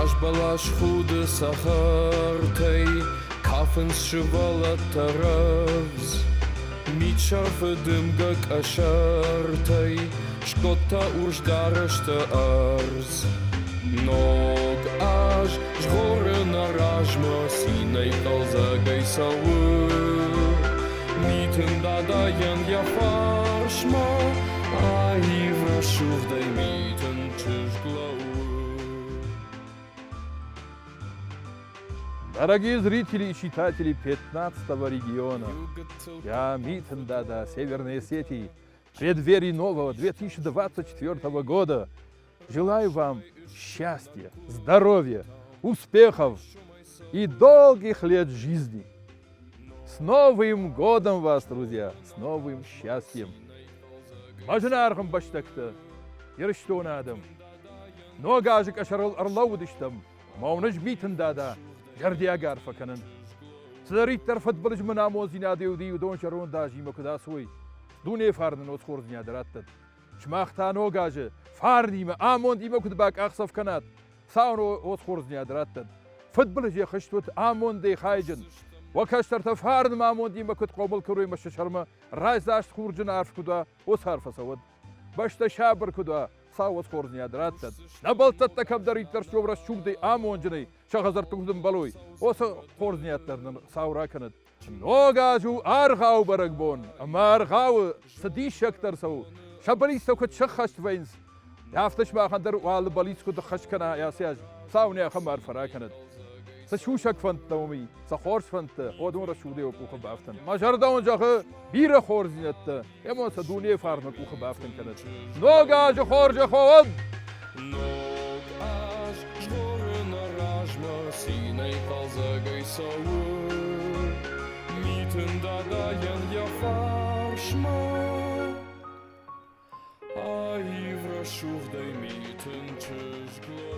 As balas goede sagartei, kaffens shvala taravs, mit scharfe dem gak ashartei, shkota urshdarashte ars. Nog as zgore na rajma sinei kalzagay sawu, miten dadayan yafarshma, aivra shuvdei miten tishglau. Дорогие зрители и читатели 15-го региона, я Митин Дада, Северной Осетии, в преддверии нового 2024 года желаю вам счастья, здоровья, успехов и долгих лет жизни. С Новым годом вас, друзья, с новым счастьем. Мажнархам баштакта, ерштонадам, ногажик ашарал арлаудиштам, маунаж Митин Дада. جردياغار فكنن سدريت ترفت بلج مناموز يناديو دي ودون شرون داجي مكدا سوي دوني فاردن وسخور زنيادرات شماختا نوغاجه فاردي ما امون دي مكد باك اخصف كنات ساونو وسخور زنيادرات فدبلج خشتوت امون دي خايجن وكاشتر تفارد مامون دي مكد قبل كروي مش شرما رايز داش خورجن عارف كدا وصارف سود باش تشابر كدا ساوس خورزنيا دراتد نبلت تكبدري ترشوب رشوب دي امون جني شغزر تقدم بلوي وس خورزنيا ترن ساورا كند نوغاجو ارغاو برغبون اما ارغاو سدي شكتر سو شبلي سو كت شخشت وينز يافتش ما خندر وال بليس كد خشكنا يا سياج ساوني خمر فرا كند سشوشك فنت تومي سخورش فنت ودون رشودي وكوخ بافتن ما جردون جاخ بيره خورزنيت اما سدوني فارن كوخ بافتن كند نوغاج خورج خود نوغاج جورن راجما سيني قلزاغي ساو ميتن داداين يفارشما ايفرا شوف داي ميتن تشغلو